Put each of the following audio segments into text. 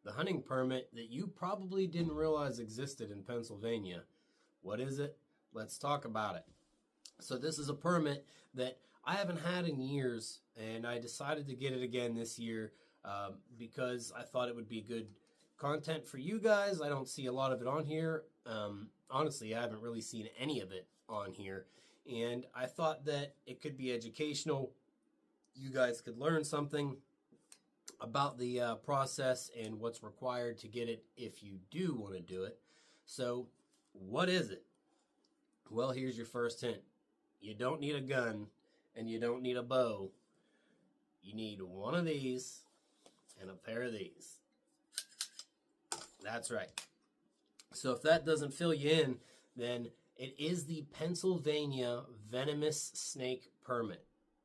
the hunting permit that you probably didn't realize existed in Pennsylvania. What is it? Let's talk about it. So this is a permit that I haven't had in years, and I decided to get it again this year because I thought it would be good content for you guys. I don't see a lot of it on here. Honestly, I haven't really seen any of it on here, and I thought that it could be educational. You guys could learn something about the process and what's required to get it if you do want to do it. So what is it? Well, here's your first hint. You don't need a gun and you don't need a bow. You need one of these and a pair of these. That's right. So if that doesn't fill you in, then it is the Pennsylvania Venomous Snake Permit.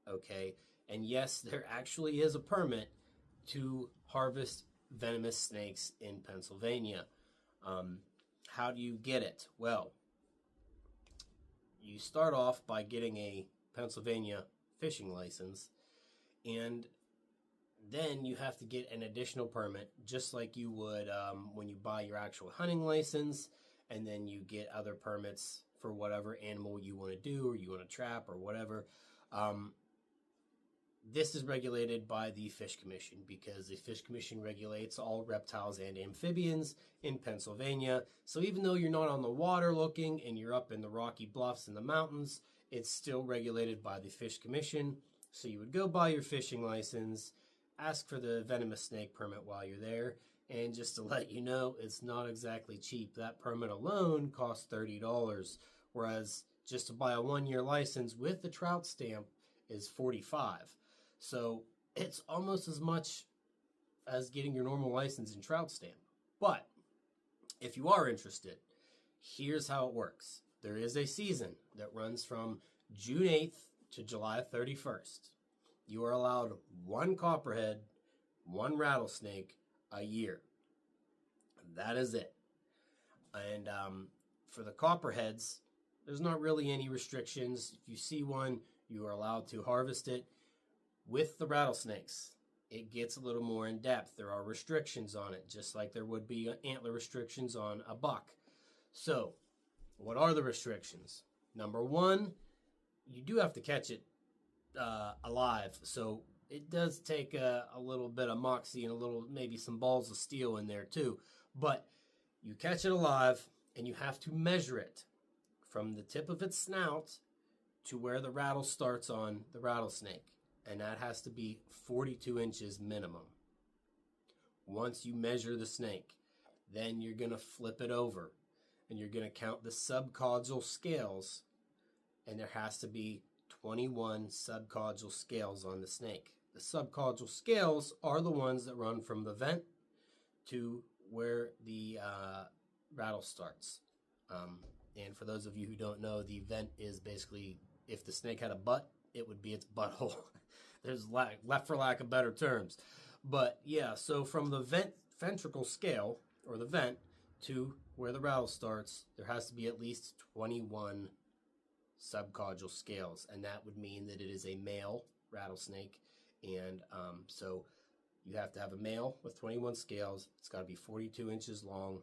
Okay? And yes, there actually is a permit to harvest venomous snakes in Pennsylvania. How do you get it? Well, you start off by getting a Pennsylvania fishing license, and then you have to get an additional permit, just like you would when you buy your actual hunting license, and then you get other permits for whatever animal you want to do or you want to trap or whatever. This is regulated by the Fish Commission because the Fish Commission regulates all reptiles and amphibians in Pennsylvania. So even though you're not on the water looking and you're up in the Rocky Bluffs and the mountains, it's still regulated by the Fish Commission. So you would go buy your fishing license, ask for the venomous snake permit while you're there, and just to let you know, it's not exactly cheap. That permit alone costs $30, whereas just to buy a 1-year license with the trout stamp is $45. So it's almost as much as getting your normal license and trout stamp. But if you are interested, here's how it works. There is a season that runs from June 8th to July 31st. You are allowed 1 copperhead, 1 rattlesnake a year. That is it. And for the copperheads, there's not really any restrictions. If you see one, you are allowed to harvest it. With the rattlesnakes, it gets a little more in depth. There are restrictions on it, just like there would be antler restrictions on a buck. So, what are the restrictions? Number 1, you do have to catch it alive. So, it does take a little bit of moxie and maybe some balls of steel in there too. But you catch it alive, and you have to measure it from the tip of its snout to where the rattle starts on the rattlesnake. And that has to be 42 inches minimum. Once you measure the snake, then you're going to flip it over and you're going to count the subcaudal scales, and there has to be 21 subcaudal scales on the snake. The subcaudal scales are the ones that run from the vent to where the rattle starts. And for those of you who don't know, the vent is basically, if the snake had a butt, it would be its butthole. There's left for lack of better terms. But yeah, so from the ventricle scale, or the vent, to where the rattle starts, there has to be at least 21 subcaudal scales. And that would mean that it is a male rattlesnake. And so you have to have a male with 21 scales. It's got to be 42 inches long.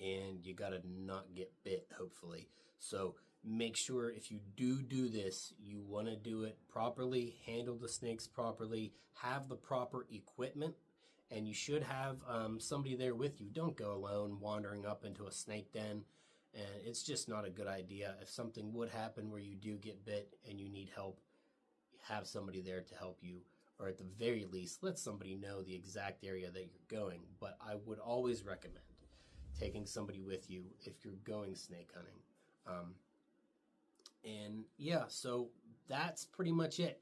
And you got to not get bit, hopefully. So make sure if you do this, you want to do it properly, handle the snakes properly, have the proper equipment, and you should have somebody there with you. Don't go alone wandering up into a snake den, and it's just not a good idea. If something would happen where you do get bit and you need help, have somebody there to help you, or at the very least, let somebody know the exact area that you're going. But I would always recommend taking somebody with you if you're going snake hunting. And yeah, so that's pretty much it.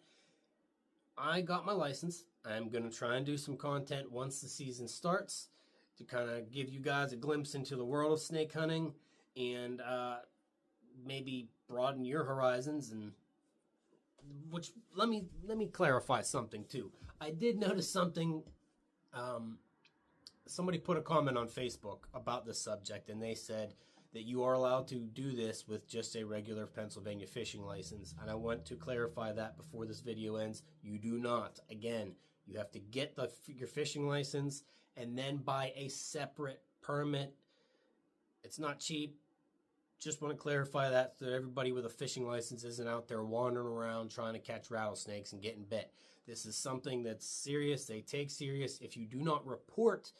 I got my license. I'm going to try and do some content once the season starts to kind of give you guys a glimpse into the world of snake hunting and maybe broaden your horizons. And which let me clarify something too. I did notice something. Somebody put a comment on Facebook about this subject, and they said that you are allowed to do this with just a regular Pennsylvania fishing license. And I want to clarify that before this video ends. You do not. Again, you have to get your fishing license and then buy a separate permit. It's not cheap. Just want to clarify that so that everybody with a fishing license isn't out there wandering around trying to catch rattlesnakes and getting bit. This is something that's serious. They take serious. If you do not report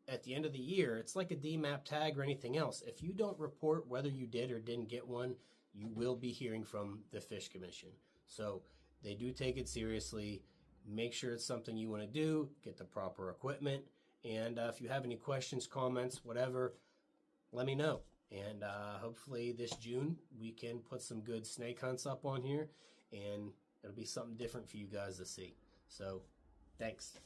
at the end of the year, it's like a DMAP tag or anything else. If you don't report whether you did or didn't get one, you will be hearing from the Fish Commission. So they do take it seriously. Make sure it's something you want to do. Get the proper equipment. And if you have any questions, comments, whatever, let me know. And hopefully this June we can put some good snake hunts up on here, and it'll be something different for you guys to see. So thanks.